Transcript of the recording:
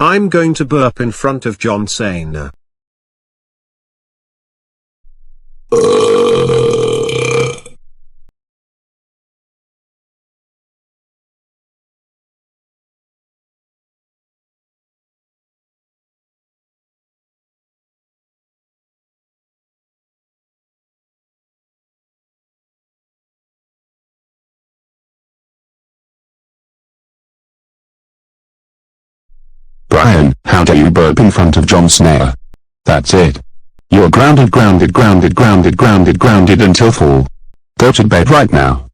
I'm going to burp in front of John Cena. Bryan, how dare you burp in front of John Cena? That's it. You're grounded until fall. Go to bed right now.